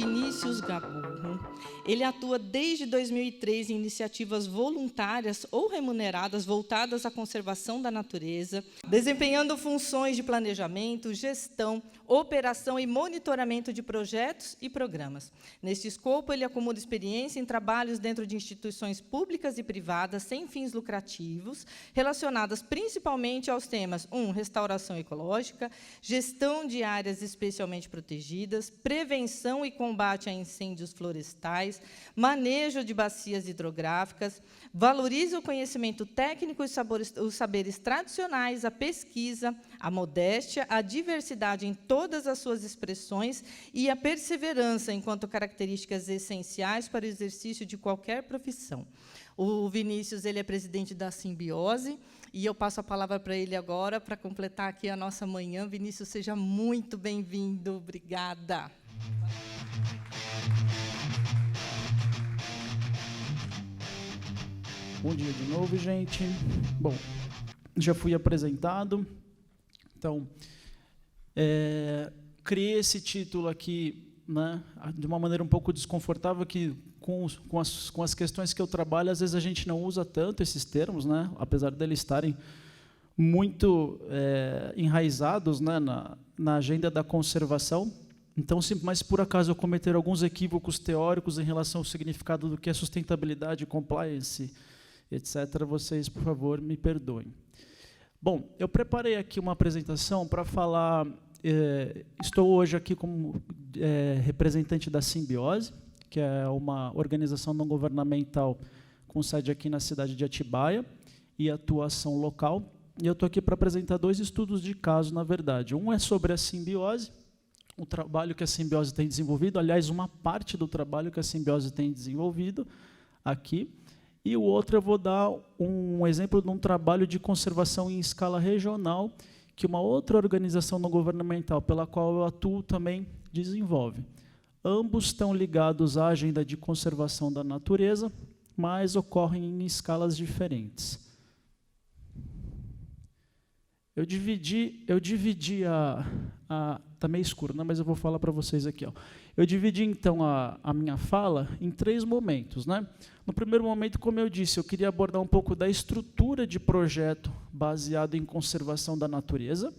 Vinícius Gaburro. Ele atua desde 2003 em iniciativas voluntárias ou remuneradas voltadas à conservação da natureza, desempenhando funções de planejamento, gestão, operação e monitoramento de projetos e programas. Neste escopo, ele acumula experiência em trabalhos dentro de instituições públicas e privadas sem fins lucrativos, relacionadas principalmente aos temas 1. Restauração ecológica, gestão de áreas especialmente protegidas, prevenção e combate a incêndios florestais, manejo de bacias hidrográficas, valoriza o conhecimento técnico e os saberes tradicionais, a pesquisa, a modéstia, a diversidade em todas as suas expressões e a perseverança enquanto características essenciais para o exercício de qualquer profissão. O Vinícius, ele é presidente da Simbiose, e eu passo a palavra para ele agora, para completar aqui a nossa manhã. Vinícius, seja muito bem-vindo. Obrigada. Bom dia de novo, gente. Bom, já fui apresentado. Então, criei esse título aqui, né, de uma maneira um pouco desconfortável, que com as questões que eu trabalho, às vezes a gente não usa tanto esses termos, né, apesar deles estarem muito enraizados, né, na agenda da conservação. Então, mas por acaso eu cometer alguns equívocos teóricos em relação ao significado do que é sustentabilidade, compliance, etc., vocês, por favor, me perdoem. Bom, eu preparei aqui uma apresentação para falar. Estou hoje aqui como representante da Simbiose, que é uma organização não governamental com sede aqui na cidade de Atibaia e atuação local. E eu estou aqui para apresentar 2 estudos de caso, na verdade. Um é sobre a Simbiose, o trabalho que a Simbiose tem desenvolvido, aliás, uma parte do trabalho que a Simbiose tem desenvolvido aqui. E o outro eu vou dar um exemplo de um trabalho de conservação em escala regional, que uma outra organização não governamental pela qual eu atuo também desenvolve. Ambos estão ligados à agenda de conservação da natureza, mas ocorrem em escalas diferentes. Eu dividi está meio escuro, né? Mas eu vou falar para vocês aqui. Ó. Eu dividi, então, a minha fala em 3 momentos. Né? No primeiro momento, como eu disse, eu queria abordar um pouco da estrutura de projeto baseado em conservação da natureza,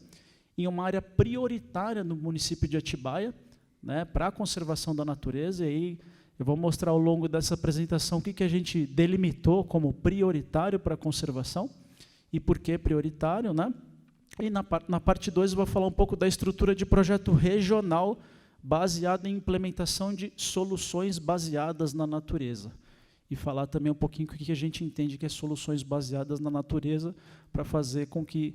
em uma área prioritária no município de Atibaia, né, para a conservação da natureza. E aí eu vou mostrar ao longo dessa apresentação o que a gente delimitou como prioritário para a conservação e por que prioritário, né? E na parte 2 eu vou falar um pouco da estrutura de projeto regional baseada em implementação de soluções baseadas na natureza. E falar também um pouquinho o que a gente entende que é soluções baseadas na natureza para fazer com que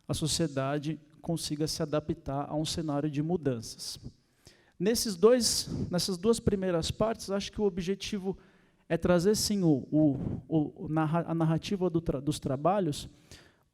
a sociedade consiga se adaptar a um cenário de mudanças. Nessas 2 primeiras partes, acho que o objetivo é trazer, sim, a narrativa dos trabalhos,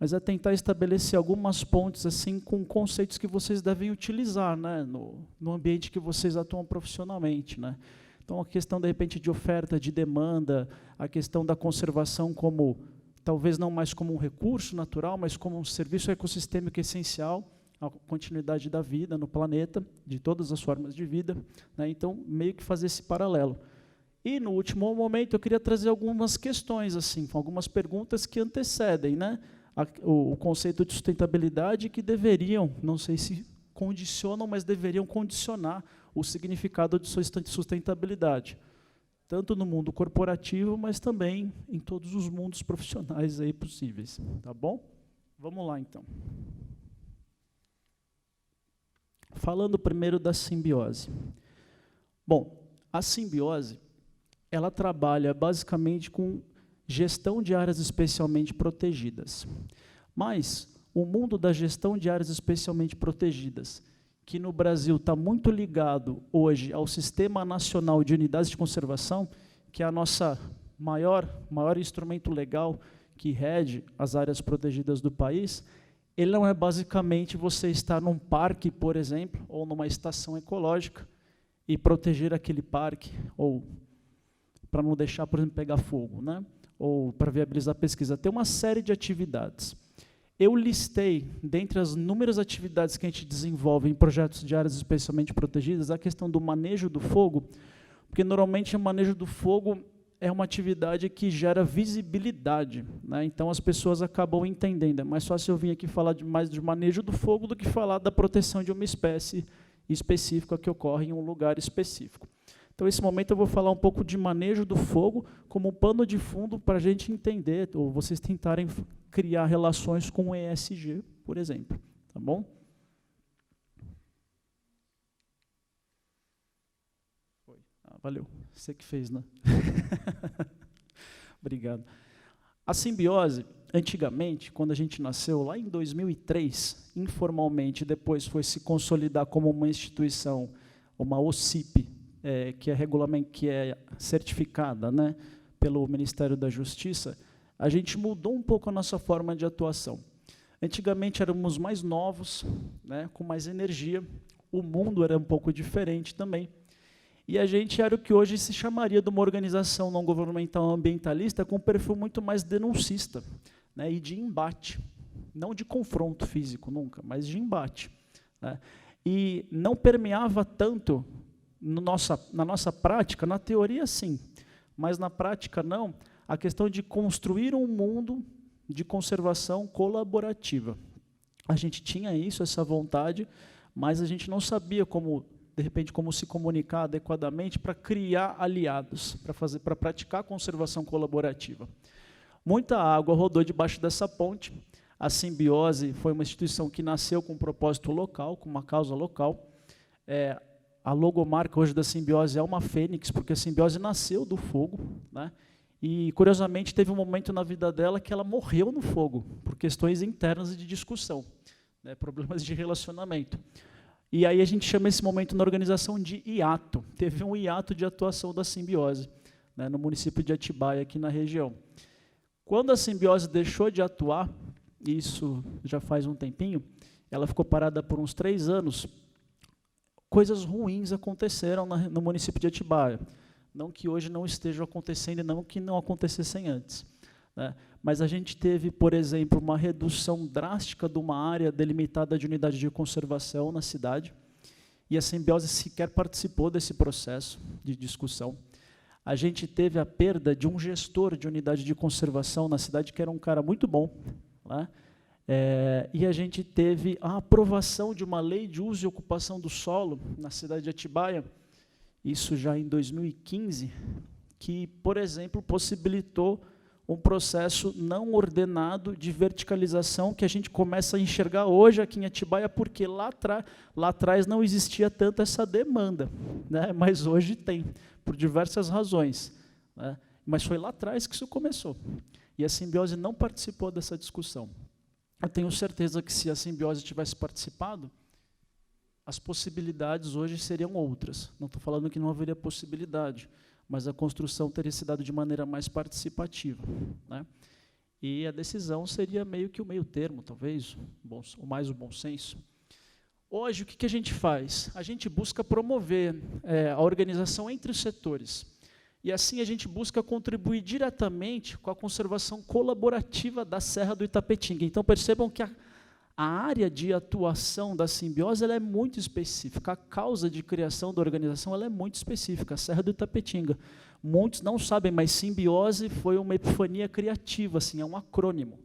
mas é tentar estabelecer algumas pontes assim, com conceitos que vocês devem utilizar, né, no ambiente que vocês atuam profissionalmente. Né? Então, a questão, de repente, de oferta, de demanda, a questão da conservação como, talvez não mais como um recurso natural, mas como um serviço ecossistêmico essencial à continuidade da vida no planeta, de todas as formas de vida. Né? Então, meio que fazer esse paralelo. E, no último momento, eu queria trazer algumas questões, assim, algumas perguntas que antecedem, né, o conceito de sustentabilidade, que deveriam, não sei se condicionam, mas deveriam condicionar o significado de sustentabilidade, tanto no mundo corporativo, mas também em todos os mundos profissionais aí possíveis. Tá bom? Vamos lá, então. Falando primeiro da simbiose. Bom, a simbiose, ela trabalha basicamente com gestão de áreas especialmente protegidas. Mas o mundo da gestão de áreas especialmente protegidas, que no Brasil está muito ligado hoje ao Sistema Nacional de Unidades de Conservação, que é a nossa maior instrumento legal que rege as áreas protegidas do país, ele não é basicamente você estar num parque, por exemplo, ou numa estação ecológica e proteger aquele parque, ou para não deixar, por exemplo, pegar fogo, né? Ou para viabilizar a pesquisa. Tem uma série de atividades. eu listei, dentre as inúmeras atividades que a gente desenvolve em projetos de áreas especialmente protegidas, a questão do manejo do fogo, porque normalmente o manejo do fogo é uma atividade que gera visibilidade, né? Então as pessoas acabam entendendo. É mais fácil eu vir aqui falar mais de manejo do fogo do que falar da proteção de uma espécie específica que ocorre em um lugar específico. Então, nesse momento, eu vou falar um pouco de manejo do fogo como um pano de fundo para a gente entender, ou vocês tentarem criar relações com o ESG, por exemplo. Tá bom? Valeu. Você que fez, né? Obrigado. A simbiose, antigamente, quando a gente nasceu, lá em 2003, informalmente, depois foi se consolidar como uma instituição, uma OCIP, que é certificada, né, pelo Ministério da Justiça, a gente mudou um pouco a nossa forma de atuação. Antigamente éramos mais novos, né, com mais energia, o mundo era um pouco diferente também, e a gente era o que hoje se chamaria de uma organização não governamental ambientalista com um perfil muito mais denuncista, né, e de embate, não de confronto físico nunca, mas de embate, né, e não permeava tanto na nossa prática, na teoria sim, mas na prática não, a questão de construir um mundo de conservação colaborativa. A gente tinha isso, essa vontade, mas a gente não sabia como, de repente, como se comunicar adequadamente para criar aliados, para praticar conservação colaborativa. Muita água rodou debaixo dessa ponte. A Simbiose foi uma instituição que nasceu com um propósito local, com uma causa local. A logomarca hoje da Simbiose é uma fênix, porque a Simbiose nasceu do fogo, né? E, curiosamente, teve um momento na vida dela que ela morreu no fogo, por questões internas e de discussão, né? Problemas de relacionamento. E aí a gente chama esse momento na organização de hiato. Teve um hiato de atuação da Simbiose, né, no município de Atibaia, aqui na região. Quando a Simbiose deixou de atuar, isso já faz um tempinho, ela ficou parada por uns 3 anos, coisas ruins aconteceram no município de Atibaia. Não que hoje não estejam acontecendo, e não que não acontecessem antes, né? Mas a gente teve, por exemplo, uma redução drástica de uma área delimitada de unidade de conservação na cidade, e a Simbiose sequer participou desse processo de discussão. A gente teve a perda de um gestor de unidade de conservação na cidade, que era um cara muito bom, né? E a gente teve a aprovação de uma lei de uso e ocupação do solo na cidade de Atibaia, isso já em 2015, que, por exemplo, possibilitou um processo não ordenado de verticalização que a gente começa a enxergar hoje aqui em Atibaia, porque lá atrás não existia tanto essa demanda, né? Mas hoje tem, por diversas razões, né? Mas foi lá atrás que isso começou. E a Simbiose não participou dessa discussão. Eu tenho certeza que se a Simbiose tivesse participado, as possibilidades hoje seriam outras. Não estou falando que não haveria possibilidade, mas a construção teria se dado de maneira mais participativa, né? E a decisão seria meio que o meio termo, talvez, o mais o bom senso. Hoje, o que a gente faz? A gente busca promover a organização entre os setores. E assim a gente busca contribuir diretamente com a conservação colaborativa da Serra do Itapetinga. Então percebam que a área de atuação da Simbiose ela é muito específica, a causa de criação da organização ela é muito específica, a Serra do Itapetinga. Muitos não sabem, mas Simbiose foi uma epifania criativa, assim, é um acrônimo.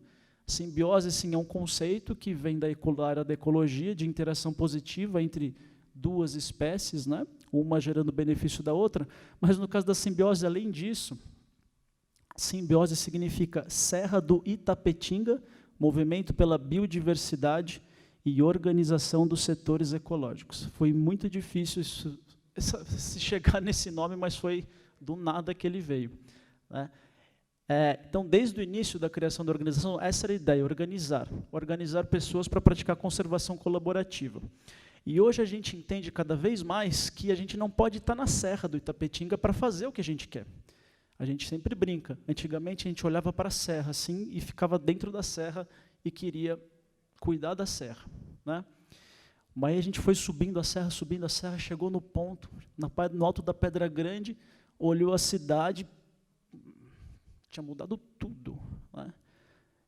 Simbiose sim, é um conceito que vem da área da ecologia, de interação positiva entre duas espécies, né? Uma gerando benefício da outra, mas no caso da simbiose, além disso, simbiose significa Serra do Itapetinga, movimento pela biodiversidade e organização dos setores ecológicos. Foi muito difícil se chegar nesse nome, mas foi do nada que ele veio, né? Então, desde o início da criação da organização, essa era a ideia, organizar pessoas para praticar conservação colaborativa. E hoje a gente entende cada vez mais que a gente não pode estar na Serra do Itapetinga para fazer o que a gente quer. A gente sempre brinca. Antigamente a gente olhava para a serra assim e ficava dentro da serra e queria cuidar da serra, né? Mas aí a gente foi subindo a serra, chegou no ponto, no alto da Pedra Grande, olhou a cidade, tinha mudado tudo, né?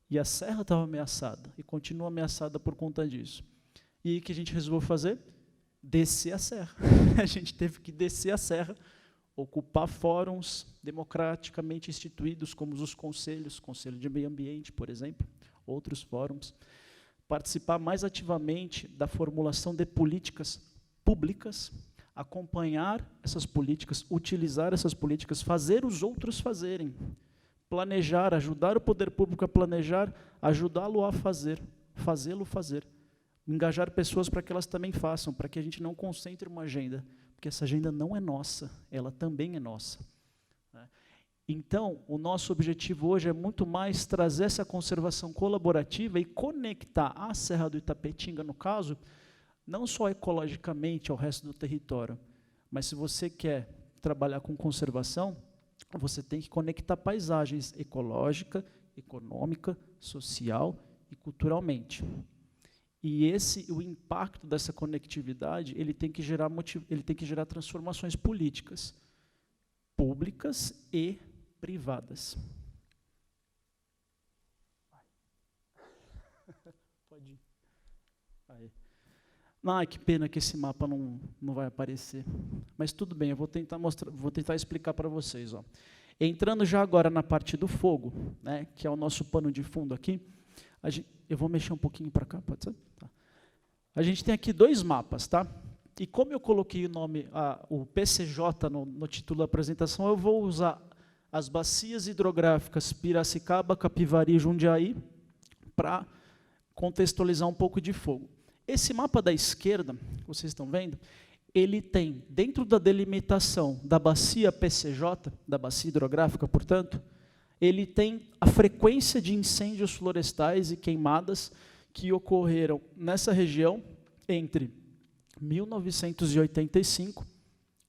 E a serra estava ameaçada, e continua ameaçada por conta disso. E aí o que a gente resolveu fazer? Descer a serra. A gente teve que descer a serra, ocupar fóruns democraticamente instituídos, como os conselhos, Conselho de Meio Ambiente, por exemplo, outros fóruns, participar mais ativamente da formulação de políticas públicas, acompanhar essas políticas, utilizar essas políticas, fazer os outros fazerem, planejar, ajudar o poder público a planejar, ajudá-lo a fazer, fazê-lo fazer, engajar pessoas para que elas também façam, para que a gente não concentre uma agenda, porque essa agenda não é nossa, ela também é nossa. Então, o nosso objetivo hoje é muito mais trazer essa conservação colaborativa e conectar a Serra do Itapetinga, no caso, não só ecologicamente ao resto do território, mas se você quer trabalhar com conservação, você tem que conectar paisagens ecológica, econômica, social e culturalmente. E o impacto dessa conectividade, ele tem que gerar transformações políticas, públicas e privadas. Pode ir. Aí. Que pena que esse mapa não vai aparecer. Mas tudo bem, eu vou tentar explicar para vocês. Ó. Entrando já agora na parte do fogo, né, que é o nosso pano de fundo aqui, eu vou mexer um pouquinho para cá, pode ser? Tá. A gente tem aqui 2 mapas, tá? E como eu coloquei o nome, o PCJ no título da apresentação, eu vou usar as bacias hidrográficas Piracicaba, Capivari e Jundiaí para contextualizar um pouco de fogo. Esse mapa da esquerda, vocês estão vendo, ele tem, dentro da delimitação da bacia PCJ, da bacia hidrográfica, portanto, ele tem a frequência de incêndios florestais e queimadas que ocorreram nessa região entre 1985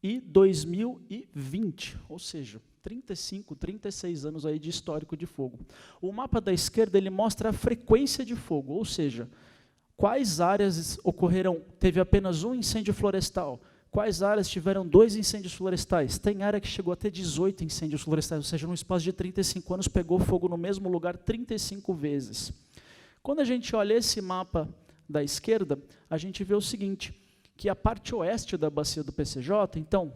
e 2020, ou seja, 35, 36 anos aí de histórico de fogo. O mapa da esquerda ele mostra a frequência de fogo, ou seja, quais áreas teve apenas um incêndio florestal, quais áreas tiveram 2 incêndios florestais. Tem área que chegou a ter 18 incêndios florestais, ou seja, num espaço de 35 anos pegou fogo no mesmo lugar 35 vezes. Quando a gente olha esse mapa da esquerda, a gente vê o seguinte, que a parte oeste da bacia do PCJ, então,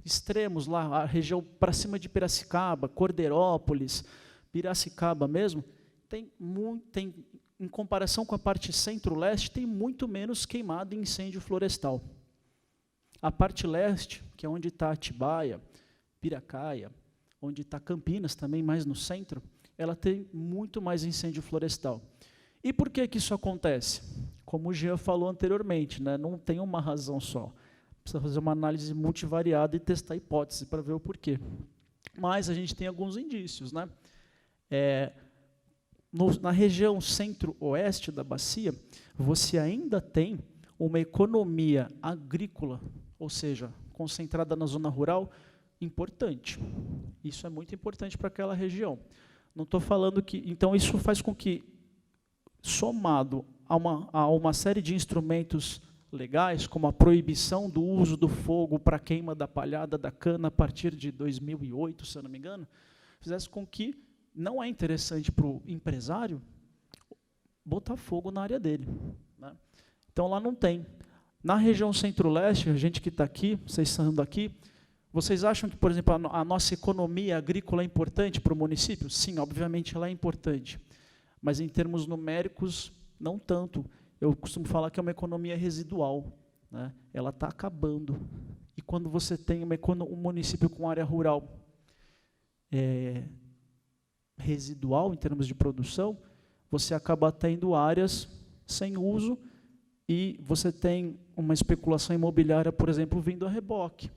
extremos lá, a região para cima de Piracicaba, Cordeirópolis, Piracicaba mesmo, em comparação com a parte centro-leste, tem muito menos queimado em incêndio florestal. A parte leste, que é onde está Atibaia, Piracaia, onde está Campinas, também mais no centro, ela tem muito mais incêndio florestal. E por que isso acontece? Como o Jean falou anteriormente, né, não tem uma razão só. Precisa fazer uma análise multivariada e testar hipóteses para ver o porquê. Mas a gente tem alguns indícios. Né? Na região centro-oeste da bacia, você ainda tem uma economia agrícola, ou seja, concentrada na zona rural, importante. Isso é muito importante para aquela região. Não estou falando que... Então, isso faz com que, somado a uma série de instrumentos legais, como a proibição do uso do fogo para queima da palhada da cana a partir de 2008, se eu não me engano, fizesse com que não é interessante para o empresário botar fogo na área dele. Né? Então, lá não tem. Na região centro-leste, a gente que está aqui, vocês estão aqui, vocês acham que, por exemplo, a nossa economia agrícola é importante para o município? Sim, obviamente ela é importante. Mas, em termos numéricos, não tanto. Eu costumo falar que é uma economia residual. Né? Ela está acabando. E quando você tem um município com área rural residual, em termos de produção, você acaba tendo áreas sem uso e você tem uma especulação imobiliária, por exemplo, vindo a reboque.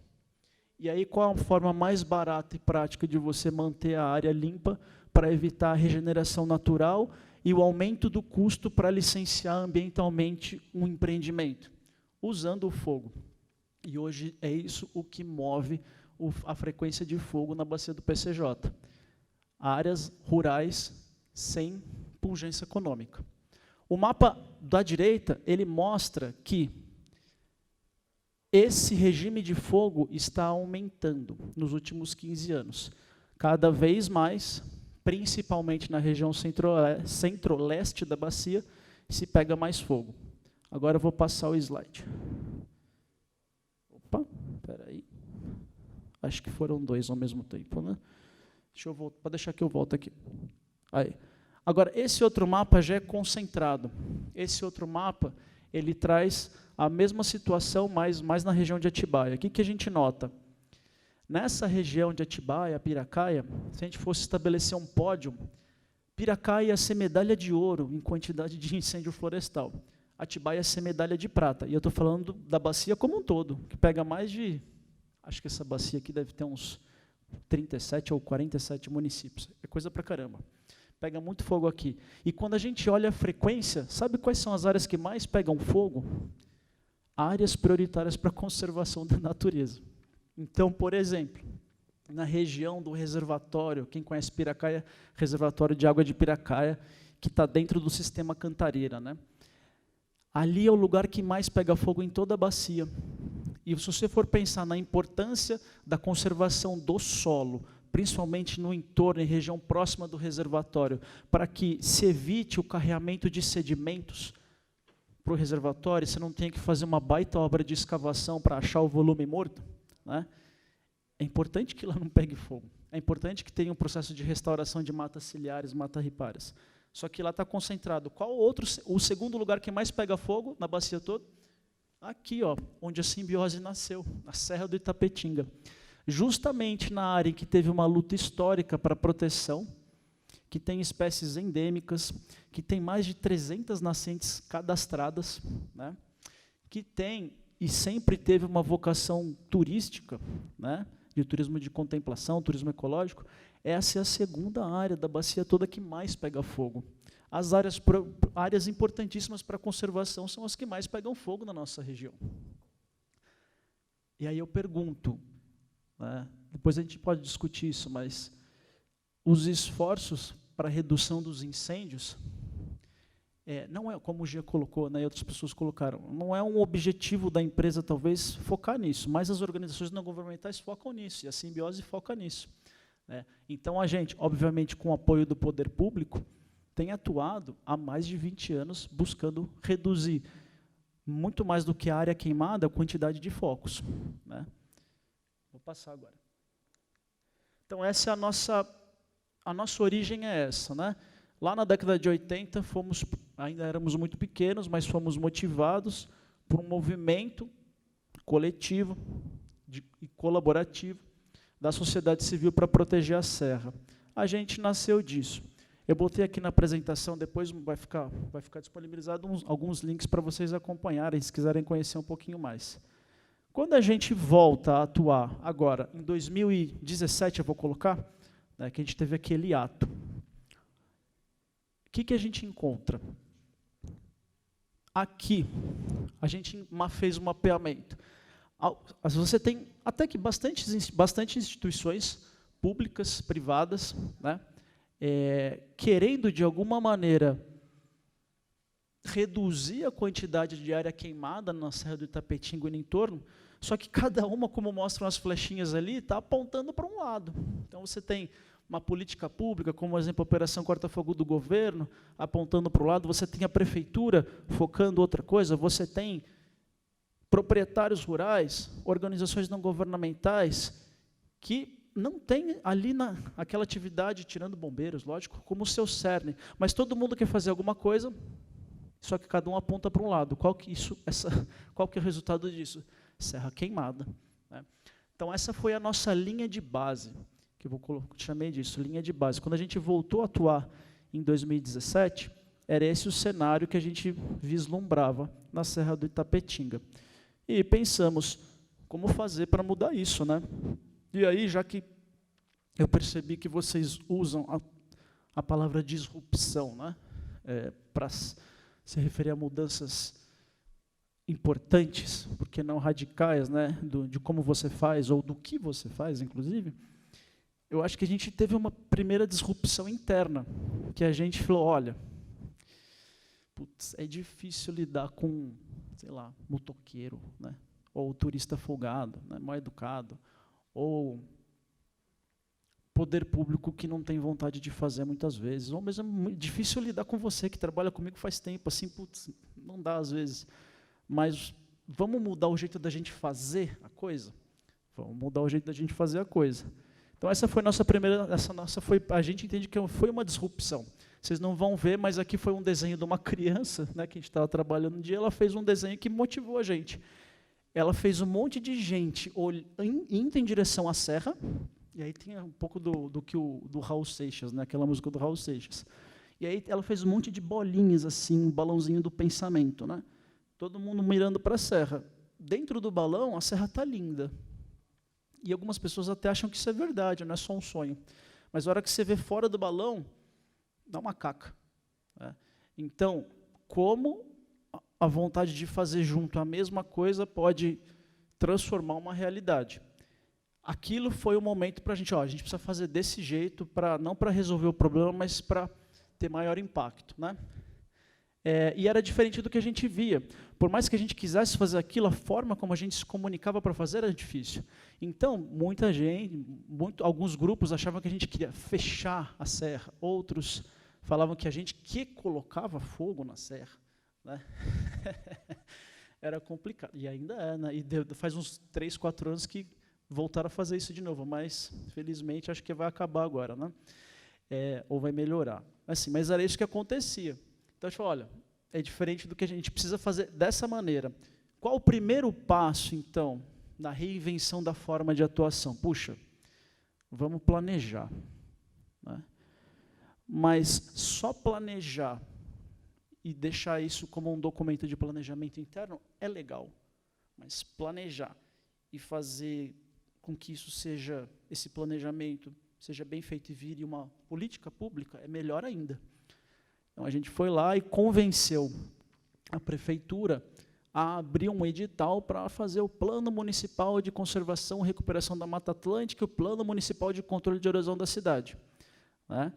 E aí, qual a forma mais barata e prática de você manter a área limpa para evitar a regeneração natural e o aumento do custo para licenciar ambientalmente um empreendimento? Usando o fogo. E hoje é isso o que move a frequência de fogo na bacia do PCJ. Áreas rurais sem pungência econômica. O mapa da direita, ele mostra que esse regime de fogo está aumentando nos últimos 15 anos. Cada vez mais principalmente na região centro-leste da bacia, se pega mais fogo. Agora eu vou passar o slide. Opa, espera aí. Acho que foram 2 ao mesmo tempo, né? Deixa eu voltar, pode deixar que eu volto aqui. Aí. Agora, esse outro mapa já é concentrado. Esse outro mapa, ele traz a mesma situação, mais na região de Atibaia. O que a gente nota? Nessa região de Atibaia, Piracaia, se a gente fosse estabelecer um pódio, Piracaia ia ser medalha de ouro em quantidade de incêndio florestal. Atibaia ia ser medalha de prata. E eu estou falando da bacia como um todo, que pega mais de... Acho que essa bacia aqui deve ter uns 37 ou 47 municípios. É coisa pra caramba. Pega muito fogo aqui. E quando a gente olha a frequência, sabe quais são as áreas que mais pegam fogo? Áreas prioritárias para a conservação da natureza. Então, por exemplo, na região do reservatório, quem conhece Piracaia, reservatório de água de Piracaia, que está dentro do sistema Cantareira, né? Ali é o lugar que mais pega fogo em toda a bacia. E se você for pensar na importância da conservação do solo, principalmente no entorno, em região próxima do reservatório, para que se evite o carreamento de sedimentos para o reservatório, você não tenha que fazer uma baita obra de escavação para achar o volume morto, né? É importante que lá não pegue fogo. É importante que tenha um processo de restauração de matas ciliares, matas ripárias. Só que lá está concentrado. Qual o segundo lugar que mais pega fogo na bacia toda? Aqui, ó, onde a simbiose nasceu, na Serra do Itapetinga. Justamente na área em que teve uma luta histórica para proteção, que tem espécies endêmicas, que tem mais de 300 nascentes cadastradas, né, que tem e sempre teve uma vocação turística, né, de turismo de contemplação, turismo ecológico. Essa é a segunda área da bacia toda que mais pega fogo. As áreas importantíssimas para a conservação são as que mais pegam fogo na nossa região. E aí eu pergunto, né, depois a gente pode discutir isso, mas os esforços para a redução dos incêndios, não é, como o Gia colocou, né, e outras pessoas colocaram, não é um objetivo da empresa, talvez, focar nisso, mas as organizações não governamentais focam nisso, e a simbiose foca nisso, né. Então, a gente, obviamente, com o apoio do poder público, tem atuado há mais de 20 anos buscando reduzir, muito mais do que a área queimada, a quantidade de focos, né. Vou passar agora. Então, essa é a nossa origem é essa, né? Lá na década de 80, ainda éramos muito pequenos, mas fomos motivados por um movimento coletivo e colaborativo da sociedade civil para proteger a serra. A gente nasceu disso. Eu botei aqui na apresentação, depois vai ficar disponibilizado alguns links para vocês acompanharem, se quiserem conhecer um pouquinho mais. Quando a gente volta a atuar agora, em 2017, eu vou colocar, né, que a gente teve aquele ato. O que a gente encontra? Aqui, a gente fez um mapeamento. Você tem até que bastante instituições públicas, privadas, né, querendo, de alguma maneira, reduzir a quantidade de área queimada na Serra do Itapetinga e no entorno, só que cada uma, como mostram as flechinhas ali, está apontando para um lado. Então, você tem uma política pública, como, por exemplo, a Operação Corta-Fogo do governo, apontando para o lado, você tem a prefeitura focando outra coisa, você tem proprietários rurais, organizações não governamentais, que não tem ali aquela atividade, tirando bombeiros, lógico, como o seu cerne, mas todo mundo quer fazer alguma coisa, só que cada um aponta para um lado. Qual que é o resultado disso? Serra queimada, né? Então, essa foi a nossa linha de base, que eu chamei disso, linha de base. Quando a gente voltou a atuar em 2017, era esse o cenário que a gente vislumbrava na Serra do Itapetinga. E pensamos, como fazer para mudar isso, né? E aí, já que eu percebi que vocês usam a palavra disrupção, né, para se referir a mudanças importantes, porque não radicais, né, de como você faz, ou do que você faz, inclusive, eu acho que a gente teve uma primeira disrupção interna, que a gente falou, olha, putz, é difícil lidar com, sei lá, motoqueiro, né, ou turista folgado, né, mal educado, ou poder público que não tem vontade de fazer muitas vezes, ou mesmo é difícil lidar com você, que trabalha comigo faz tempo, assim, putz, não dá às vezes. Mas vamos mudar o jeito da gente fazer a coisa? Vamos mudar o jeito da gente fazer a coisa. Então essa foi a nossa primeira, a gente entende que foi uma disrupção. Vocês não vão ver, mas aqui foi um desenho de uma criança, né, que a gente estava trabalhando um dia, ela fez um desenho que motivou a gente. Ela fez um monte de gente indo em direção à serra, e aí tem um pouco do Raul Seixas, né, aquela música do Raul Seixas. E aí ela fez um monte de bolinhas, assim, um balãozinho do pensamento, né? Todo mundo mirando para a serra. Dentro do balão, a serra está linda. E algumas pessoas até acham que isso é verdade, não é só um sonho. Mas a hora que você vê fora do balão, dá uma caca. Né? Então, como a vontade de fazer junto a mesma coisa pode transformar uma realidade? Aquilo foi o momento para a gente precisa fazer desse jeito, não para resolver o problema, mas para ter maior impacto. Né? E era diferente do que a gente via. Por mais que a gente quisesse fazer aquilo, a forma como a gente se comunicava para fazer era difícil. Então, muita gente, alguns grupos achavam que a gente queria fechar a serra, outros falavam que a gente colocava fogo na serra. Né? Era complicado, e ainda é, né? E faz uns 3, 4 anos que voltaram a fazer isso de novo, mas, felizmente, acho que vai acabar agora, né? Ou vai melhorar. Assim, mas era isso que acontecia. Então, a gente falou, olha, é diferente do que a gente precisa fazer dessa maneira. Qual o primeiro passo, então, na reinvenção da forma de atuação? Puxa, vamos planejar. Né? Mas só planejar e deixar isso como um documento de planejamento interno é legal. Mas planejar e fazer com que esse planejamento seja bem feito e vire uma política pública é melhor ainda. Então, a gente foi lá e convenceu a prefeitura a abrir um edital para fazer o Plano Municipal de Conservação e Recuperação da Mata Atlântica e o Plano Municipal de Controle de Erosão da cidade. Né?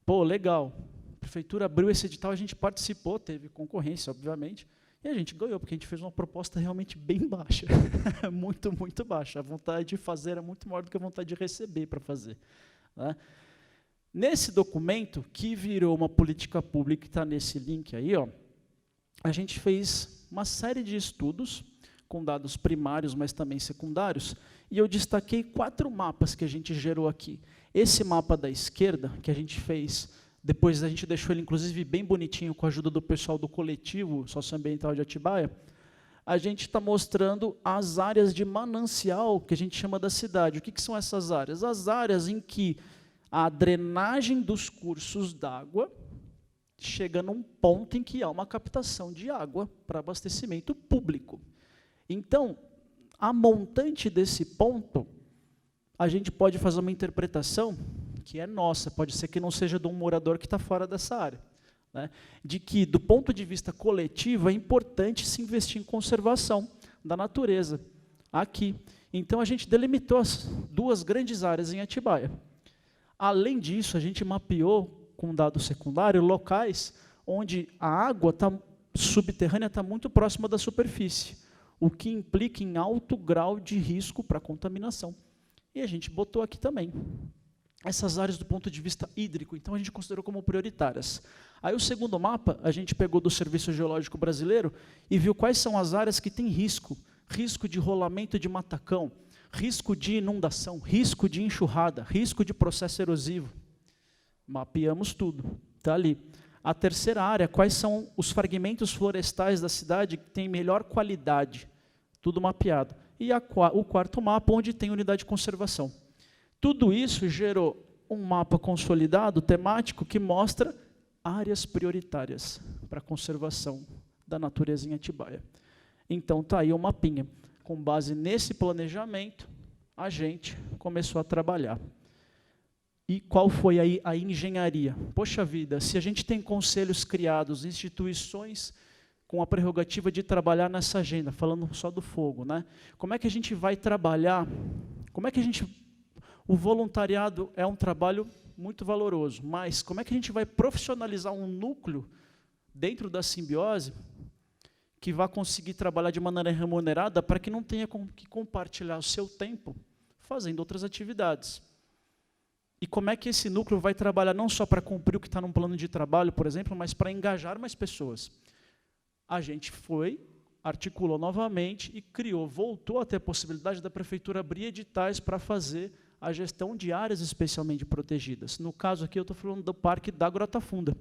Pô, legal. A prefeitura abriu esse edital, a gente participou, teve concorrência, obviamente, e a gente ganhou, porque a gente fez uma proposta realmente bem baixa. Muito, muito baixa. A vontade de fazer era muito maior do que a vontade de receber para fazer. Né? Nesse documento, que virou uma política pública, que está nesse link aí, a gente fez uma série de estudos, com dados primários, mas também secundários, e eu destaquei 4 mapas que a gente gerou aqui. Esse mapa da esquerda, que a gente fez, depois a gente deixou ele, inclusive, bem bonitinho, com a ajuda do pessoal do coletivo socioambiental de Atibaia, a gente está mostrando as áreas de manancial, que a gente chama da cidade. O que são essas áreas? As áreas em que a drenagem dos cursos d'água chega num ponto em que há uma captação de água para abastecimento público. Então, a montante desse ponto, a gente pode fazer uma interpretação que é nossa, pode ser que não seja de um morador que está fora dessa área, né? De que, do ponto de vista coletivo, é importante se investir em conservação da natureza aqui. Então, a gente delimitou as 2 grandes áreas em Atibaia. Além disso, a gente mapeou, com dado secundário, locais onde a água subterrânea está muito próxima da superfície, o que implica em alto grau de risco para contaminação. E a gente botou aqui também essas áreas do ponto de vista hídrico, então a gente considerou como prioritárias. Aí o segundo mapa, a gente pegou do Serviço Geológico Brasileiro e viu quais são as áreas que têm risco de rolamento de matacão, risco de inundação, risco de enxurrada, risco de processo erosivo. Mapeamos tudo, está ali. A terceira área, quais são os fragmentos florestais da cidade que têm melhor qualidade, tudo mapeado. E o quarto mapa, onde tem unidade de conservação. Tudo isso gerou um mapa consolidado, temático, que mostra áreas prioritárias para a conservação da natureza em Atibaia. Então, está aí o mapinha. Com base nesse planejamento, a gente começou a trabalhar. E qual foi aí a engenharia? Poxa vida, se a gente tem conselhos criados, instituições com a prerrogativa de trabalhar nessa agenda, falando só do fogo, né? Como é que a gente vai trabalhar? O voluntariado é um trabalho muito valoroso, mas como é que a gente vai profissionalizar um núcleo dentro da simbiose que vai conseguir trabalhar de maneira remunerada para que não tenha que compartilhar o seu tempo fazendo outras atividades? E como é que esse núcleo vai trabalhar não só para cumprir o que está num plano de trabalho, por exemplo, mas para engajar mais pessoas? A gente articulou novamente e voltou a ter a possibilidade da prefeitura abrir editais para fazer a gestão de áreas especialmente protegidas. No caso aqui, eu estou falando do Parque da Grota Funda.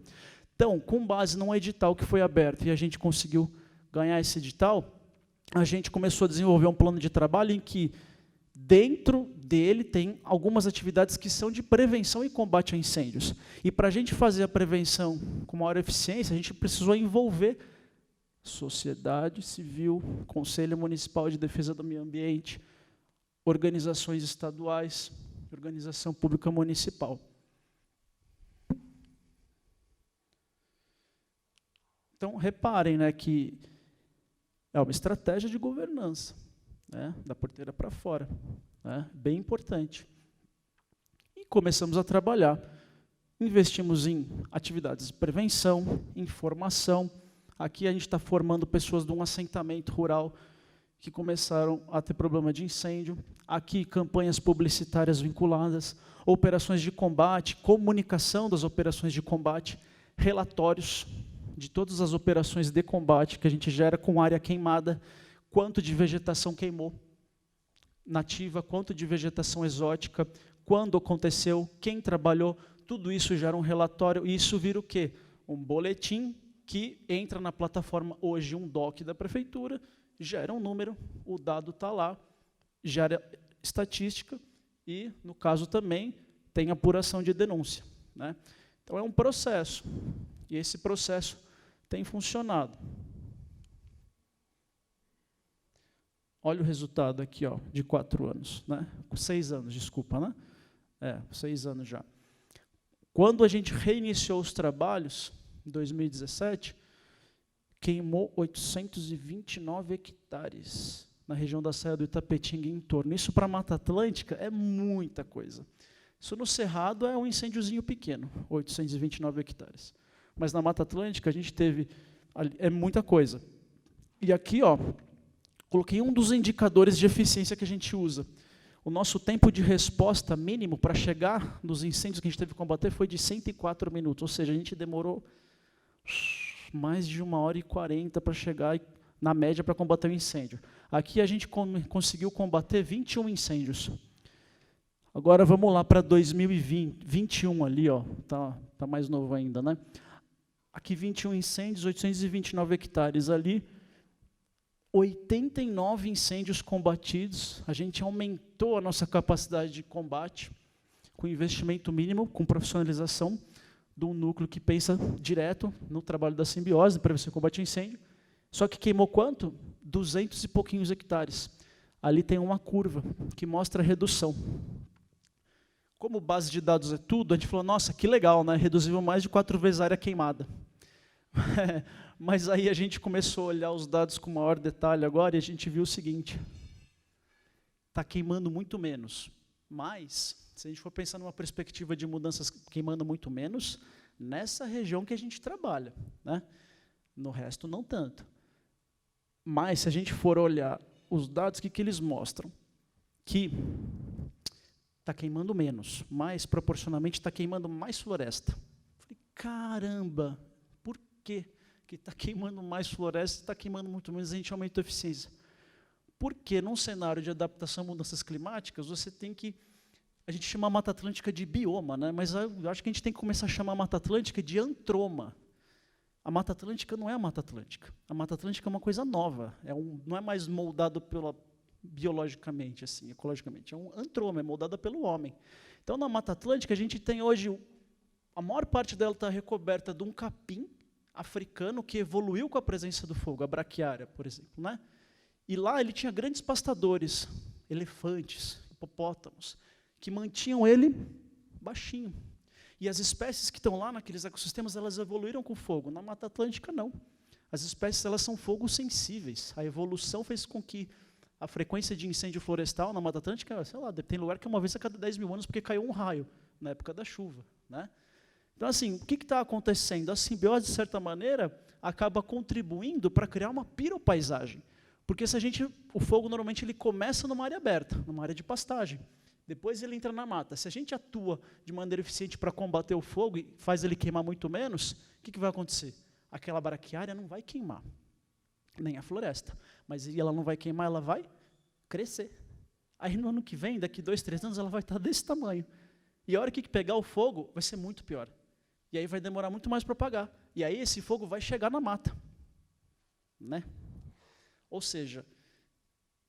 Então, com base num edital que foi aberto e a gente conseguiu ganhar esse edital, a gente começou a desenvolver um plano de trabalho em que, dentro dele, tem algumas atividades que são de prevenção e combate a incêndios. E para a gente fazer a prevenção com maior eficiência, a gente precisou envolver sociedade civil, Conselho Municipal de Defesa do Meio Ambiente, organizações estaduais, organização pública municipal. Então, reparem, né, que é uma estratégia de governança, né, da porteira para fora, né, bem importante. E começamos a trabalhar. Investimos em atividades de prevenção, informação. Aqui a gente está formando pessoas de um assentamento rural que começaram a ter problema de incêndio. Aqui, campanhas publicitárias vinculadas, operações de combate, comunicação das operações de combate, relatórios de todas as operações de combate que a gente gera com área queimada, quanto de vegetação queimou nativa, quanto de vegetação exótica, quando aconteceu, quem trabalhou, tudo isso gera um relatório, e isso vira o quê? Um boletim que entra na plataforma, hoje um DOC da prefeitura, gera um número, o dado está lá, gera estatística e, no caso também, tem apuração de denúncia, né? Então, é um processo, e esse processo tem funcionado. Olha o resultado aqui, ó, de 4 anos, né? 6 anos, desculpa, né? 6 anos já. Quando a gente reiniciou os trabalhos, em 2017, queimou 829 hectares na região da Serra do Itapetinga e em torno. Isso para a Mata Atlântica é muita coisa. Isso no Cerrado é um incêndiozinho pequeno, 829 hectares. Mas na Mata Atlântica a gente teve, é muita coisa. E aqui, ó, coloquei um dos indicadores de eficiência que a gente usa. O nosso tempo de resposta mínimo para chegar nos incêndios que a gente teve que combater foi de 104 minutos, ou seja, a gente demorou mais de 1h40 para chegar, na média, para combater o incêndio. Aqui a gente conseguiu combater 21 incêndios. Agora vamos lá para 2021 ali, ó, tá mais novo ainda, né? Aqui 21 incêndios, 829 hectares ali, 89 incêndios combatidos, a gente aumentou a nossa capacidade de combate com investimento mínimo, com profissionalização de um núcleo que pensa direto no trabalho da simbiose, prevenção e combate a incêndio. Só que queimou quanto? 200 e pouquinhos hectares. Ali tem uma curva que mostra a redução. Como base de dados é tudo, a gente falou, nossa, que legal, né? Reduziu mais de 4 vezes a área queimada. Mas aí a gente começou a olhar os dados com maior detalhe agora e a gente viu o seguinte, está queimando muito menos, mas, se a gente for pensar numa perspectiva de mudanças queimando muito menos, nessa região que a gente trabalha, né? No resto não tanto. Mas, se a gente for olhar os dados, o que eles mostram? Que está queimando menos, mas, proporcionalmente, está queimando mais floresta. Falei, caramba, por quê que está queimando mais floresta e está queimando muito menos, a gente aumentou a eficiência? Porque, num cenário de adaptação a mudanças climáticas, você tem que... A gente chama a Mata Atlântica de bioma, né? Mas eu acho que a gente tem que começar a chamar a Mata Atlântica de antroma. A Mata Atlântica não é a Mata Atlântica. A Mata Atlântica é uma coisa nova, não é mais moldado biologicamente, assim, ecologicamente. É um antroma, é moldada pelo homem. Então, na Mata Atlântica, a gente tem hoje, a maior parte dela está recoberta de um capim africano que evoluiu com a presença do fogo, a braquiária, por exemplo, né? E lá ele tinha grandes pastadores, elefantes, hipopótamos, que mantinham ele baixinho. E as espécies que estão lá naqueles ecossistemas, elas evoluíram com fogo. Na Mata Atlântica, não. As espécies, elas são fogo sensíveis. A evolução fez com que a frequência de incêndio florestal na Mata Atlântica, sei lá, tem lugar que é uma vez a cada 10 mil anos, porque caiu um raio na época da chuva, né? Então, assim, o que está acontecendo? A simbiose, de certa maneira, acaba contribuindo para criar uma piropaisagem. Porque o fogo, normalmente, ele começa numa área aberta, numa área de pastagem. Depois ele entra na mata. Se a gente atua de maneira eficiente para combater o fogo e faz ele queimar muito menos, o que vai acontecer? Aquela braquiária não vai queimar, nem a floresta. Mas ela não vai queimar, ela vai crescer. Aí no ano que vem, daqui 2, 3 anos, ela vai estar desse tamanho. E a hora que pegar o fogo, vai ser muito pior. E aí vai demorar muito mais para apagar. E aí esse fogo vai chegar na mata. Né? Ou seja,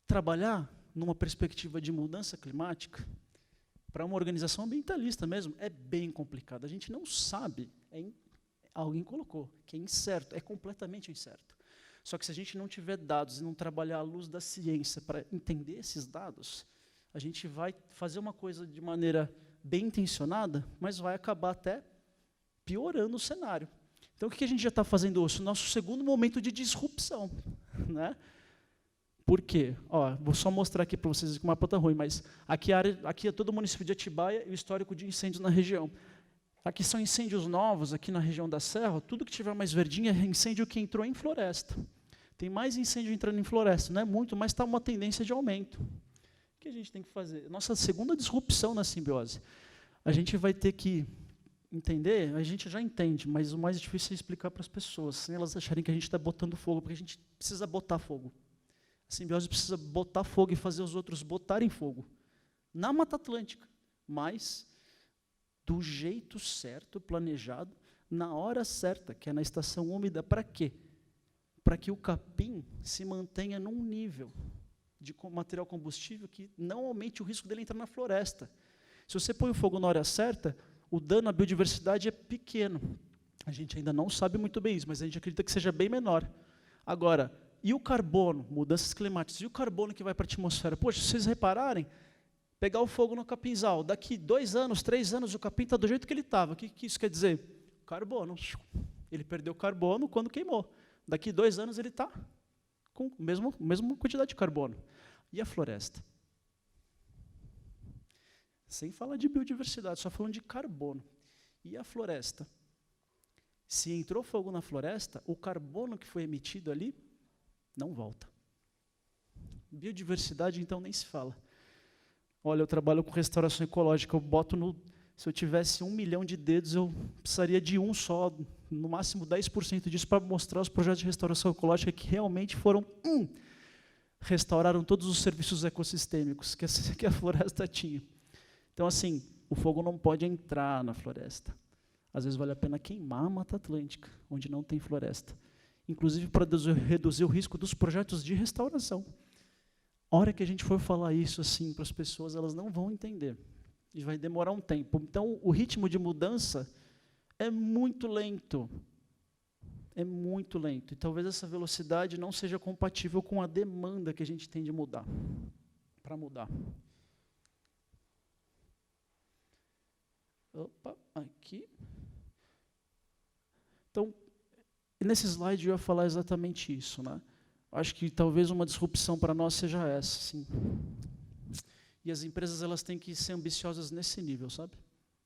trabalhar numa perspectiva de mudança climática, para uma organização ambientalista mesmo, é bem complicado. A gente não sabe, alguém colocou, que é incerto, é completamente incerto. Só que se a gente não tiver dados e não trabalhar à luz da ciência para entender esses dados, a gente vai fazer uma coisa de maneira bem intencionada, mas vai acabar até piorando o cenário. Então, o que a gente já está fazendo hoje? O nosso segundo momento de disrupção. Né? Por quê? Ó, vou só mostrar aqui para vocês que o mapa está ruim, mas aqui é todo o município de Atibaia e o histórico de incêndios na região. Aqui são incêndios novos, aqui na região da Serra, tudo que tiver mais verdinho é incêndio que entrou em floresta. Tem mais incêndio entrando em floresta, não é muito, mas está uma tendência de aumento. O que a gente tem que fazer? Nossa segunda disrupção na simbiose. A gente vai ter que entender, a gente já entende, mas o mais difícil é explicar para as pessoas, sem elas acharem que a gente está botando fogo, porque a gente precisa botar fogo. A simbiose precisa botar fogo e fazer os outros botarem fogo. Na Mata Atlântica, mas do jeito certo, planejado, na hora certa, que é na estação úmida, para quê? Para que o capim se mantenha num nível de material combustível que não aumente o risco dele entrar na floresta. Se você põe o fogo na hora certa, o dano à biodiversidade é pequeno. A gente ainda não sabe muito bem isso, mas a gente acredita que seja bem menor. Agora, e o carbono, mudanças climáticas, e o carbono que vai para a atmosfera? Poxa, se vocês repararem, pegar o fogo no capinzal, daqui 2 anos, 3 anos, o capim está do jeito que ele estava. O que isso quer dizer? Carbono. Ele perdeu carbono quando queimou. Daqui 2 anos ele está com a mesma quantidade de carbono. E a floresta? Sem falar de biodiversidade, só falando de carbono. E a floresta? Se entrou fogo na floresta, o carbono que foi emitido ali não volta. Biodiversidade, então, nem se fala. Olha, eu trabalho com restauração ecológica, se eu tivesse 1 milhão de dedos, eu precisaria de um só, no máximo 10% disso, para mostrar os projetos de restauração ecológica que realmente restauraram todos os serviços ecossistêmicos que a floresta tinha. Então, assim, o fogo não pode entrar na floresta. Às vezes vale a pena queimar a Mata Atlântica, onde não tem floresta. Inclusive para reduzir o risco dos projetos de restauração. A hora que a gente for falar isso assim para as pessoas, elas não vão entender. E vai demorar um tempo. Então, o ritmo de mudança é muito lento. É muito lento. E talvez essa velocidade não seja compatível com a demanda que a gente tem de mudar. Para mudar. Opa, aqui. Então, nesse slide eu ia falar exatamente isso, né? Acho que talvez uma disrupção para nós seja essa, sim. E as empresas elas têm que ser ambiciosas nesse nível, sabe?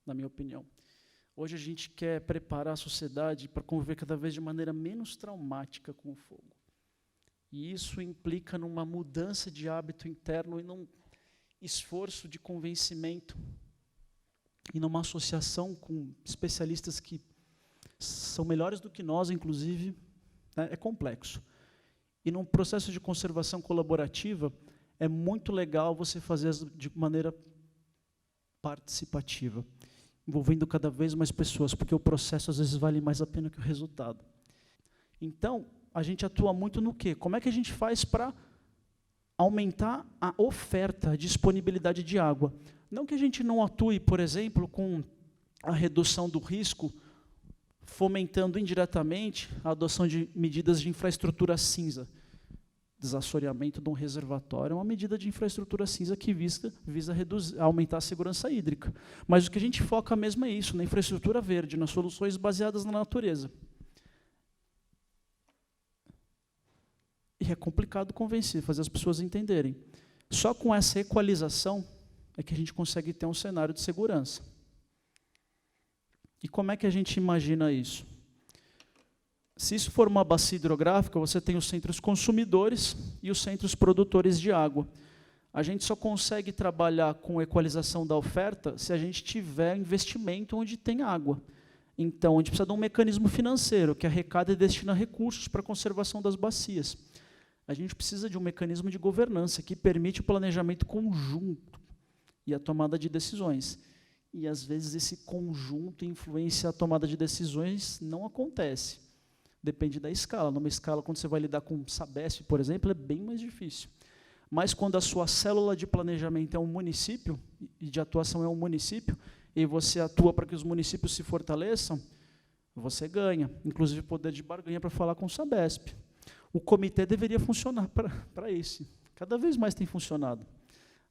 Na minha opinião. Hoje a gente quer preparar a sociedade para conviver cada vez de maneira menos traumática com o fogo. E isso implica numa mudança de hábito interno e num esforço de convencimento e numa associação com especialistas que são melhores do que nós, inclusive, né? É complexo. E num processo de conservação colaborativa, é muito legal você fazer de maneira participativa, envolvendo cada vez mais pessoas, porque o processo às vezes vale mais a pena que o resultado. Então, a gente atua muito no quê? Como é que a gente faz para aumentar a oferta, a disponibilidade de água? Não que a gente não atue, por exemplo, com a redução do risco, fomentando indiretamente a adoção de medidas de infraestrutura cinza. Desassoreamento de um reservatório é uma medida de infraestrutura cinza que visa aumentar a segurança hídrica. Mas o que a gente foca mesmo é isso, na infraestrutura verde, nas soluções baseadas na natureza. E é complicado convencer, fazer as pessoas entenderem. Só com essa equalização é que a gente consegue ter um cenário de segurança. E como é que a gente imagina isso? Se isso for uma bacia hidrográfica, você tem os centros consumidores e os centros produtores de água. A gente só consegue trabalhar com equalização da oferta se a gente tiver investimento onde tem água. Então, a gente precisa de um mecanismo financeiro que arrecada e destina recursos para a conservação das bacias. A gente precisa de um mecanismo de governança que permite o planejamento conjunto e a tomada de decisões. E, às vezes, esse conjunto influencia a tomada de decisões, não acontece. Depende da escala. Numa escala, quando você vai lidar com Sabesp, por exemplo, é bem mais difícil. Mas, quando a sua célula de planejamento é um município, e de atuação é um município, e você atua para que os municípios se fortaleçam, você ganha, inclusive poder de barganha para falar com o Sabesp. O comitê deveria funcionar para isso. Cada vez mais tem funcionado,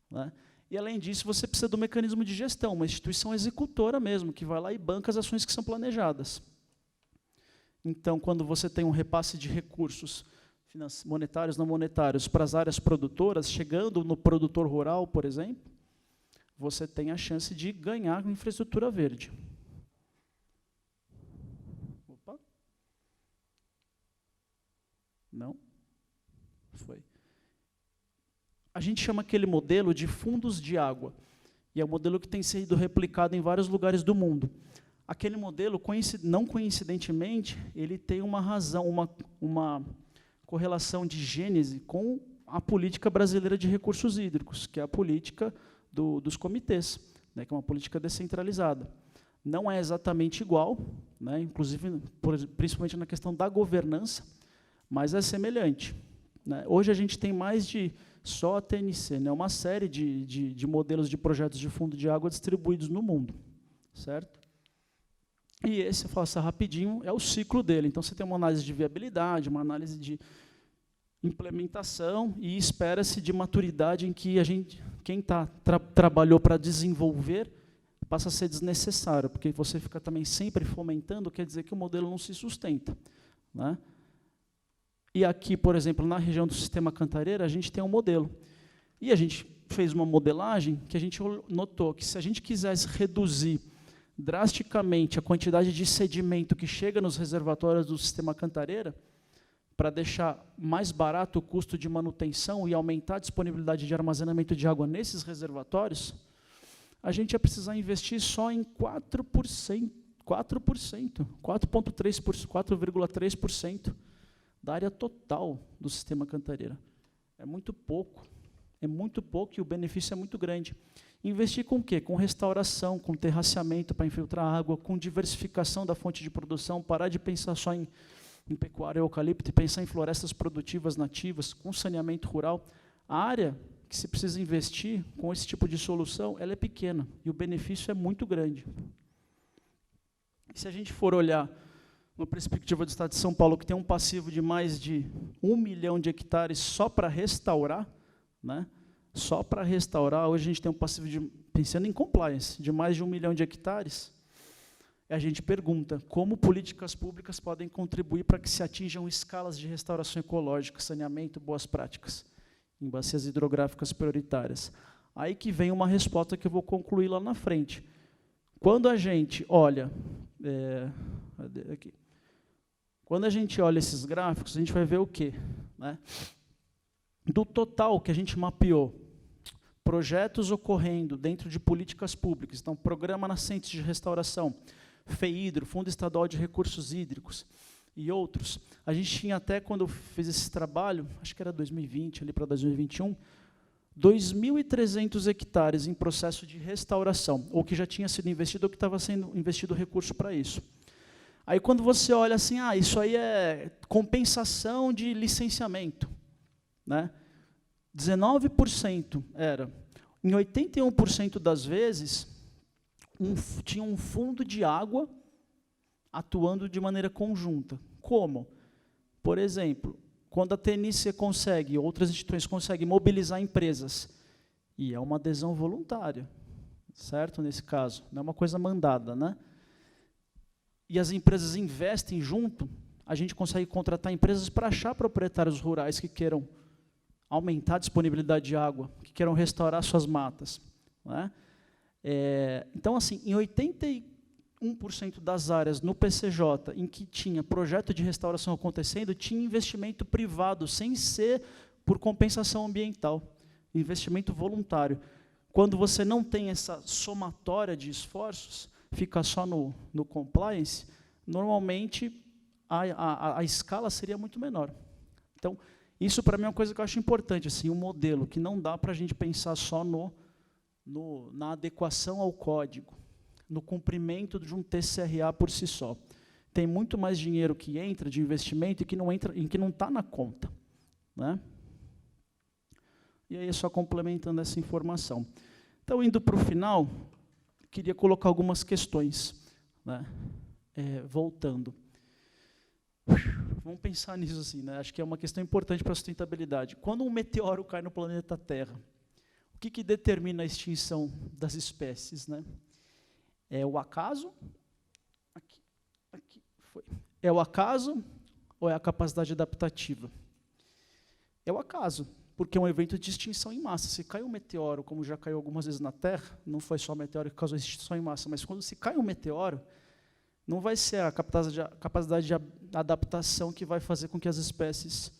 né? E, além disso, você precisa do mecanismo de gestão, uma instituição executora mesmo, que vai lá e banca as ações que são planejadas. Então, quando você tem um repasse de recursos monetários, não monetários, para as áreas produtoras, chegando no produtor rural, por exemplo, você tem a chance de ganhar infraestrutura verde. Opa. Não? Foi. A gente chama aquele modelo de fundos de água, e é um modelo que tem sido replicado em vários lugares do mundo. Aquele modelo, não coincidentemente, ele tem uma razão, uma correlação de gênese com a política brasileira de recursos hídricos, que é a política dos comitês, né, que é uma política descentralizada. Não é exatamente igual, né, inclusive, principalmente na questão da governança, mas é semelhante, né. Hoje a gente tem mais de só a TNC, né, uma série de modelos de projetos de fundo de água distribuídos no mundo, certo? E esse, eu faço rapidinho, é o ciclo dele. Então, você tem uma análise de viabilidade, uma análise de implementação e espera-se de maturidade em que quem trabalhou para desenvolver passa a ser desnecessário, porque você fica também sempre fomentando, quer dizer que o modelo não se sustenta, né? E aqui, por exemplo, na região do Sistema Cantareira, a gente tem um modelo. E a gente fez uma modelagem que a gente notou que, se a gente quisesse reduzir drasticamente a quantidade de sedimento que chega nos reservatórios do Sistema Cantareira, para deixar mais barato o custo de manutenção e aumentar a disponibilidade de armazenamento de água nesses reservatórios, a gente ia precisar investir só em 4,3% da área total do Sistema Cantareira. É muito pouco e o benefício é muito grande. Investir com o quê? Com restauração, com terraceamento para infiltrar água, com diversificação da fonte de produção, parar de pensar só em pecuária e eucalipto e pensar em florestas produtivas nativas, com saneamento rural. A área que se precisa investir com esse tipo de solução, ela é pequena e o benefício é muito grande. E se a gente for olhar uma perspectiva do Estado de São Paulo, que tem um passivo de mais de 1 milhão de hectares só para restaurar, né? Só para restaurar, hoje a gente tem um passivo, pensando em compliance, de mais de 1 milhão de hectares. A gente pergunta como políticas públicas podem contribuir para que se atinjam escalas de restauração ecológica, saneamento, boas práticas, em bacias hidrográficas prioritárias. Aí que vem uma resposta que eu vou concluir lá na frente. Quando a gente olha... Quando a gente olha esses gráficos, a gente vai ver o quê, né? Do total que a gente mapeou, projetos ocorrendo dentro de políticas públicas, então, Programa Nascentes de Restauração, FEHIDRO, Fundo Estadual de Recursos Hídricos e outros, a gente tinha até, quando eu fiz esse trabalho, acho que era 2020, ali para 2021, 2.300 hectares em processo de restauração, ou que já tinha sido investido, ou que estava sendo investido recurso para isso. Aí, quando você olha assim, isso aí é compensação de licenciamento, né? 19% era. Em 81% das vezes, tinha um fundo de água atuando de maneira conjunta. Como? Por exemplo, quando a TNC consegue, outras instituições conseguem mobilizar empresas, e é uma adesão voluntária, certo? Nesse caso, não é uma coisa mandada, né? E as empresas investem junto, a gente consegue contratar empresas para achar proprietários rurais que queiram aumentar a disponibilidade de água, que queiram restaurar suas matas, né? Então, assim, em 81% das áreas no PCJ em que tinha projeto de restauração acontecendo, tinha investimento privado, sem ser por compensação ambiental. investimento voluntário. Quando você não tem essa somatória de esforços, fica só no compliance, normalmente a escala seria muito menor. Então, isso para mim é uma coisa que eu acho importante, assim, um modelo que não dá para a gente pensar só na adequação ao código, no cumprimento de um TCRA por si só. Tem muito mais dinheiro que entra de investimento e que não está na conta, né? E aí, só complementando essa informação. Então, indo para o final, queria colocar algumas questões, né? Voltando. Vamos pensar nisso assim, né? Acho que é uma questão importante para a sustentabilidade. Quando um meteoro cai no planeta Terra, o que determina a extinção das espécies, né? É o acaso? Aqui foi. É o acaso ou é a capacidade adaptativa? É o acaso, porque é um evento de extinção em massa. Se cai um meteoro, como já caiu algumas vezes na Terra, não foi só o meteoro que causou a extinção em massa, mas quando se cai um meteoro, não vai ser a capacidade de adaptação que vai fazer com que as espécies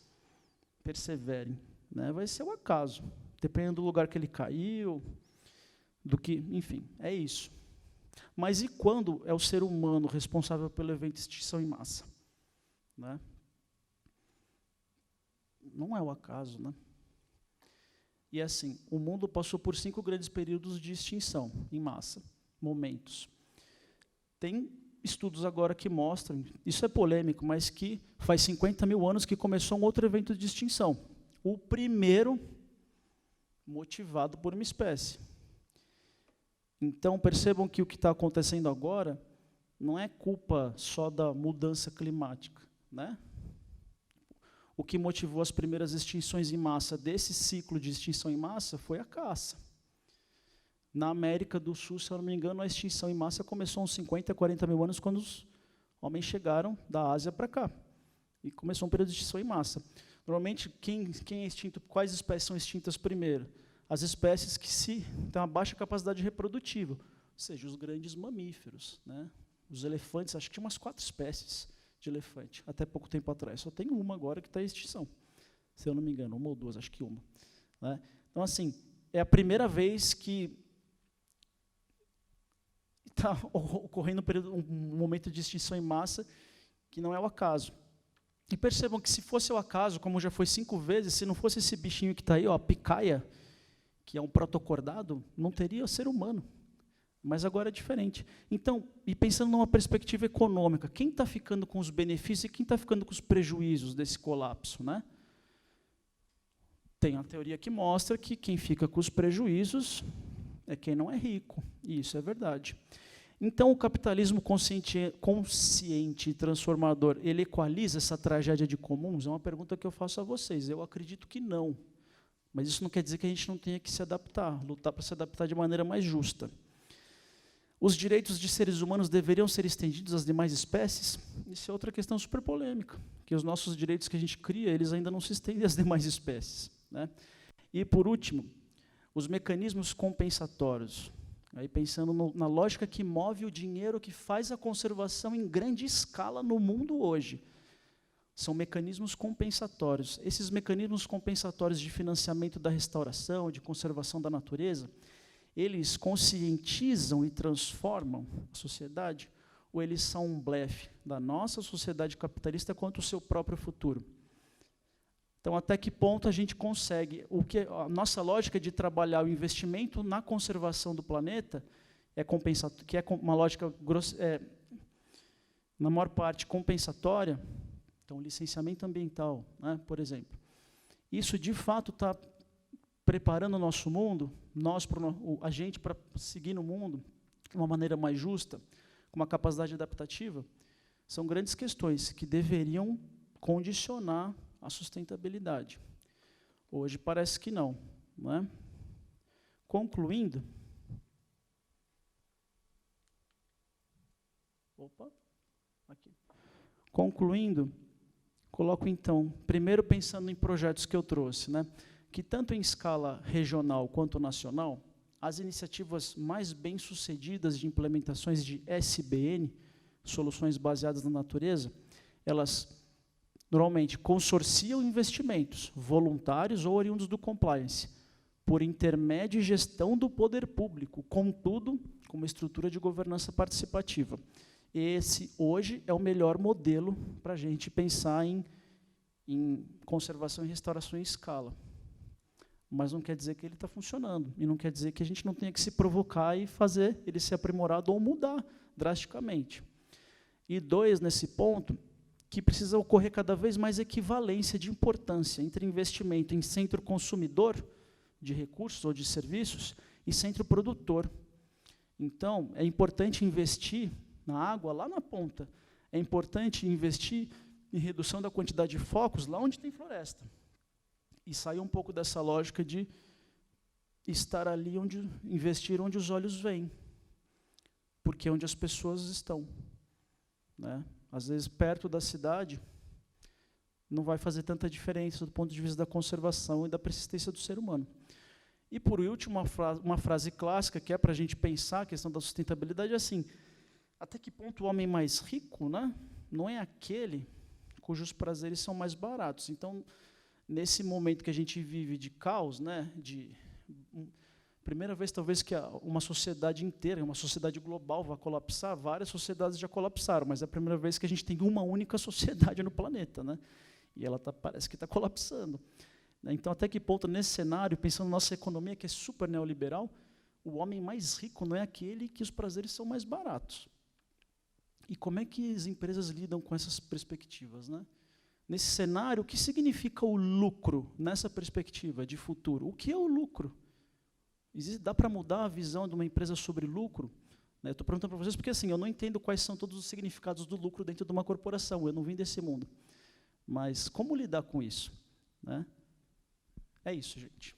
perseverem, né? Vai ser o acaso, dependendo do lugar que ele caiu, enfim, é isso. Mas e quando é o ser humano responsável pelo evento de extinção em massa, né? Não é o acaso, né? E assim, o mundo passou por 5 grandes períodos de extinção em massa, momentos. Tem estudos agora que mostram, isso é polêmico, mas que faz 50 mil anos que começou um outro evento de extinção. O primeiro motivado por uma espécie. Então, percebam que o que está acontecendo agora não é culpa só da mudança climática, né? O que motivou as primeiras extinções em massa desse ciclo de extinção em massa foi a caça. Na América do Sul, se eu não me engano, a extinção em massa começou uns 50, 40 mil anos, quando os homens chegaram da Ásia para cá. E começou um período de extinção em massa. Normalmente, quem é extinto, quais espécies são extintas primeiro? As espécies que têm uma baixa capacidade reprodutiva, ou seja, os grandes mamíferos, né? Os elefantes, acho que tinha umas 4 espécies de elefante, até pouco tempo atrás. Só tem uma agora que está em extinção, se eu não me engano, 1 ou 2, acho que uma, né? Então, assim, é a primeira vez que está ocorrendo um momento de extinção em massa que não é o acaso. E percebam que, se fosse o acaso, como já foi 5 vezes, se não fosse esse bichinho que está aí, ó, a picaia, que é um protocordado, não teria ser humano. Mas agora é diferente. Então, e pensando numa perspectiva econômica, quem está ficando com os benefícios e quem está ficando com os prejuízos desse colapso, né? Tem a teoria que mostra que quem fica com os prejuízos é quem não é rico, e isso é verdade. Então, o capitalismo consciente e transformador, ele equaliza essa tragédia de comuns? É uma pergunta que eu faço a vocês. Eu acredito que não. Mas isso não quer dizer que a gente não tenha que se adaptar, lutar para se adaptar de maneira mais justa. Os direitos de seres humanos deveriam ser estendidos às demais espécies? Isso é outra questão super polêmica, que os nossos direitos que a gente cria, eles ainda não se estendem às demais espécies, né? E, por último, os mecanismos compensatórios. Aí, pensando na lógica que move o dinheiro que faz a conservação em grande escala no mundo hoje. São mecanismos compensatórios. Esses mecanismos compensatórios de financiamento da restauração, de conservação da natureza, eles conscientizam e transformam a sociedade, ou eles são um blefe da nossa sociedade capitalista quanto ao seu próprio futuro? Então, até que ponto a gente consegue? A nossa lógica de trabalhar o investimento na conservação do planeta que é uma lógica, na maior parte, compensatória. Então, licenciamento ambiental, né, por exemplo. Isso, de fato, está preparando o nosso mundo, a gente, para seguir no mundo de uma maneira mais justa, com uma capacidade adaptativa? São grandes questões que deveriam condicionar a sustentabilidade. Hoje parece que não, não é? Concluindo, coloco então, primeiro pensando em projetos que eu trouxe, né, que tanto em escala regional quanto nacional, as iniciativas mais bem-sucedidas de implementações de SBN, soluções baseadas na natureza, elas normalmente consorciam investimentos voluntários ou oriundos do compliance, por intermédio e gestão do poder público, contudo, com uma estrutura de governança participativa. Esse, hoje, é o melhor modelo para a gente pensar em conservação e restauração em escala. Mas não quer dizer que ele está funcionando, e não quer dizer que a gente não tenha que se provocar e fazer ele ser aprimorado ou mudar drasticamente. E 2, nesse ponto, que precisa ocorrer cada vez mais equivalência de importância entre investimento em centro consumidor de recursos ou de serviços e centro produtor. Então, é importante investir na água lá na ponta, é importante investir em redução da quantidade de focos lá onde tem floresta. E sair um pouco dessa lógica de estar ali onde investir onde os olhos veem, porque é onde as pessoas estão, né? Às vezes, perto da cidade, não vai fazer tanta diferença do ponto de vista da conservação e da persistência do ser humano. E, por último, uma frase clássica, que é para a gente pensar a questão da sustentabilidade, é assim: até que ponto o homem mais rico, né, não é aquele cujos prazeres são mais baratos? Então, nesse momento que a gente vive de caos, né, primeira vez, talvez, que uma sociedade inteira, uma sociedade global vai colapsar, várias sociedades já colapsaram, mas é a primeira vez que a gente tem uma única sociedade no planeta, né? E ela parece que está colapsando. Então, até que ponto, nesse cenário, pensando na nossa economia, que é super neoliberal, o homem mais rico não é aquele que os prazeres são mais baratos. E como é que as empresas lidam com essas perspectivas, né? Nesse cenário, o que significa o lucro nessa perspectiva de futuro? O que é o lucro? Dá para mudar a visão de uma empresa sobre lucro? Eu estou perguntando para vocês porque assim, eu não entendo quais são todos os significados do lucro dentro de uma corporação, eu não vim desse mundo. Mas como lidar com isso, né? É isso, gente.